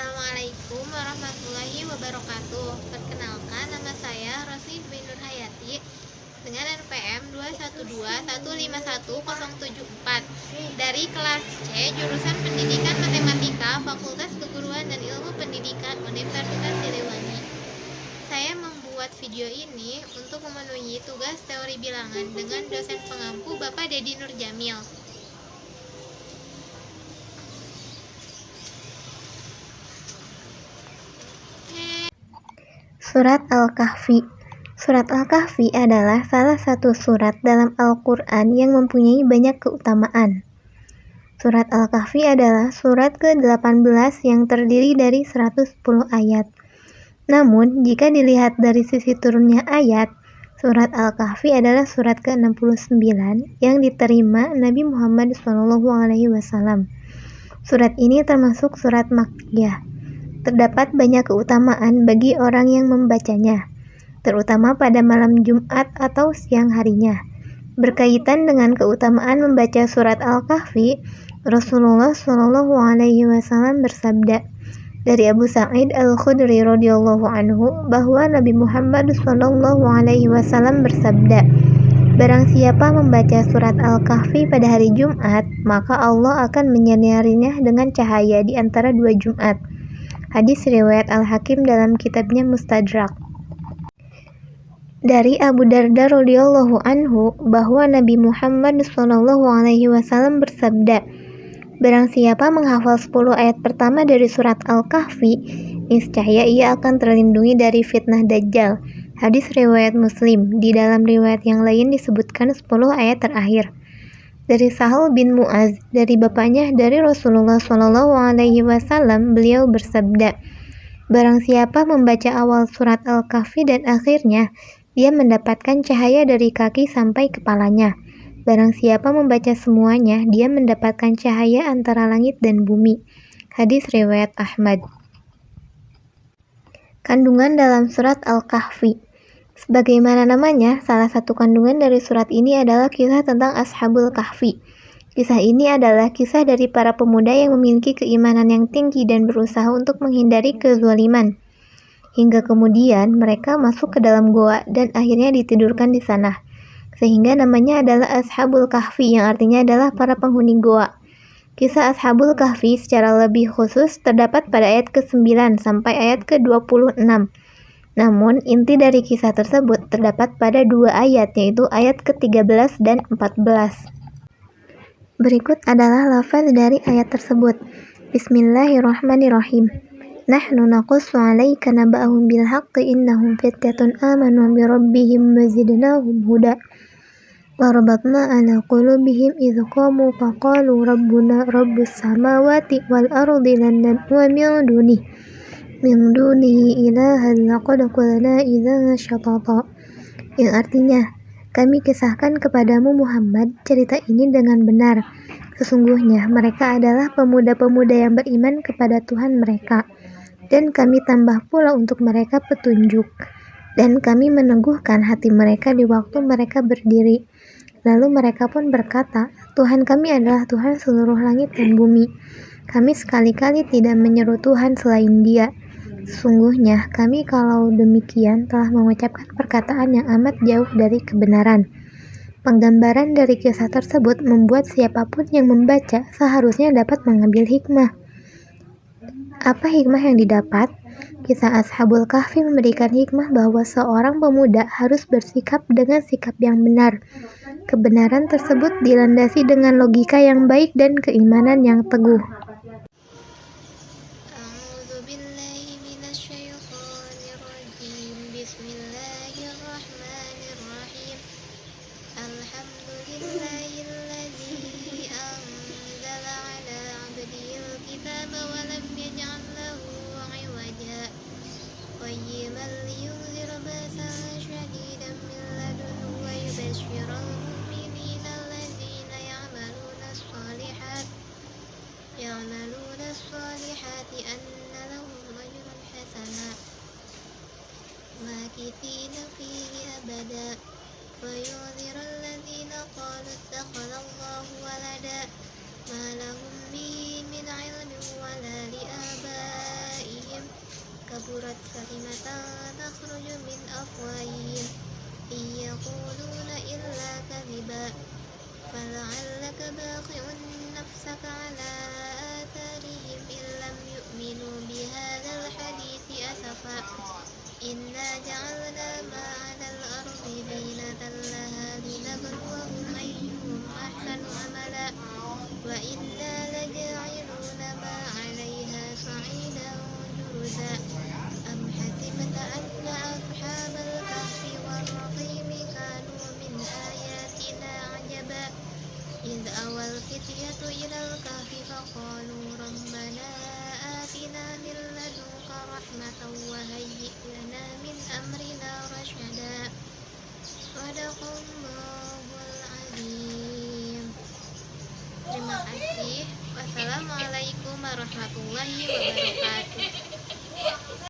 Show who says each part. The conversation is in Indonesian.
Speaker 1: Assalamualaikum warahmatullahi wabarakatuh. Perkenalkan, nama saya Rosli bin Nurhayati dengan NPM 212151074 dari kelas C jurusan Pendidikan Matematika Fakultas Keguruan dan Ilmu Pendidikan Universitas Siliwangi. Saya membuat video ini untuk memenuhi tugas teori bilangan dengan dosen pengampu Bapak Dedi Nurjamil.
Speaker 2: Surat Al-Kahfi. Surat Al-Kahfi adalah salah satu surat dalam Al-Quran yang mempunyai banyak keutamaan. Surat Al-Kahfi adalah surat ke-18 yang terdiri dari 110 ayat. Namun, jika dilihat dari sisi turunnya ayat, surat Al-Kahfi adalah surat ke-69 yang diterima Nabi Muhammad SAW. Surat ini termasuk surat Makkiyah. Terdapat banyak keutamaan bagi orang yang membacanya, terutama pada malam Jumat atau siang harinya. Berkaitan dengan keutamaan membaca surat Al-Kahfi, Rasulullah SAW bersabda dari Abu Sa'id Al-Khudri radhiyallahu anhu bahwa Nabi Muhammad SAW bersabda, "Barang siapa membaca surat Al-Kahfi pada hari Jumat, maka Allah akan menyinarinya dengan cahaya di antara dua Jumat." Hadis riwayat Al-Hakim dalam kitabnya Mustadrak. Dari Abu Darda radhiyallahu anhu bahwa Nabi Muhammad SAW bersabda, "Barang siapa menghafal 10 ayat pertama dari surat Al-Kahfi, niscaya ia akan terlindungi dari fitnah Dajjal." Hadis riwayat Muslim. Di dalam riwayat yang lain disebutkan 10 ayat terakhir. Dari Sahal bin Mu'az, dari bapaknya dari Rasulullah SAW, beliau bersabda, "Barang siapa membaca awal surat Al-Kahfi dan akhirnya, dia mendapatkan cahaya dari kaki sampai kepalanya. Barang siapa membaca semuanya, dia mendapatkan cahaya antara langit dan bumi." Hadis riwayat Ahmad. Kandungan dalam surat Al-Kahfi. Sebagaimana namanya, salah satu kandungan dari surat ini adalah kisah tentang Ashabul Kahfi. Kisah ini adalah kisah dari para pemuda yang memiliki keimanan yang tinggi dan berusaha untuk menghindari kezaliman. Hingga kemudian mereka masuk ke dalam goa dan akhirnya ditidurkan di sana. Sehingga namanya adalah Ashabul Kahfi yang artinya adalah para penghuni goa. Kisah Ashabul Kahfi secara lebih khusus terdapat pada ayat ke-9 sampai ayat ke-26. Namun, inti dari kisah tersebut terdapat pada 2 ayat, yaitu ayat ke-13 dan 14. Berikut adalah lafaz dari ayat tersebut. Bismillahirrahmanirrahim. Nahnu naqussu 'alaika naba'ahum bil haqqi innahum fityatun amanu bi rabbihim wa zidnahum huda. Wa rabatna 'ala qulubihim idh qamu faqalu rabbuna rabbus samawati wal ardi lan nad'uwa min dunihi ilahan laqad qulna idza syatata. Yang artinya, kami kisahkan kepadamu Muhammad cerita ini dengan benar. Sesungguhnya mereka adalah pemuda-pemuda yang beriman kepada Tuhan mereka, dan kami tambah pula untuk mereka petunjuk, dan kami meneguhkan hati mereka di waktu mereka berdiri. Lalu mereka pun berkata, Tuhan kami adalah Tuhan seluruh langit dan bumi. Kami sekali-kali tidak menyeru Tuhan selain Dia. Sesungguhnya kami kalau demikian telah mengucapkan perkataan yang amat jauh dari kebenaran. Penggambaran dari kisah tersebut membuat siapapun yang membaca seharusnya dapat mengambil hikmah. Apa hikmah yang didapat? Kisah Ashabul Kahfi memberikan hikmah bahwa seorang pemuda harus bersikap dengan sikap yang benar. Kebenaran tersebut dilandasi dengan logika yang baik dan keimanan yang teguh.
Speaker 1: Bismillahirrahmanirrahim. Alhamdulillahilladzi anzala 'ala 'abdihil kitaba wa lam yaj'al lahu 'iwaja qayyiman liyunzira ba'san shadidan min ladunhu wa yubashshiral mu'minina alladzina ya'maluna as-salihati anna lahum ajran hasana makithina fihi abada wa yunzira alladzina qalu ittakhadallahu walada ma lahum bihi min 'ilmin wa la li كبرت كلمة تخرج من أفواههم إن يقولون إلا كذبا فلعلك باخع نفسك على آثارهم إن لم يؤمنوا بهذا الحديث أسفا إنا جعلنا ما على الأرض زينة لها لنبلوهم أيهم أحسن عملا وإنا لجاعلون ما عليها صعيدا جرزا أم حسبت أن أصحاب الكهف والرقيم كانوا من آياتنا عجبا إذ أوى الفتية إلى الكهف فقالوا ربنا آتنا من لدنك رحمة وهيئ لنا من أمرنا رشدا صدق الله العظيم. Terima kasih. Wassalamualaikum warahmatullahi wabarakatuh.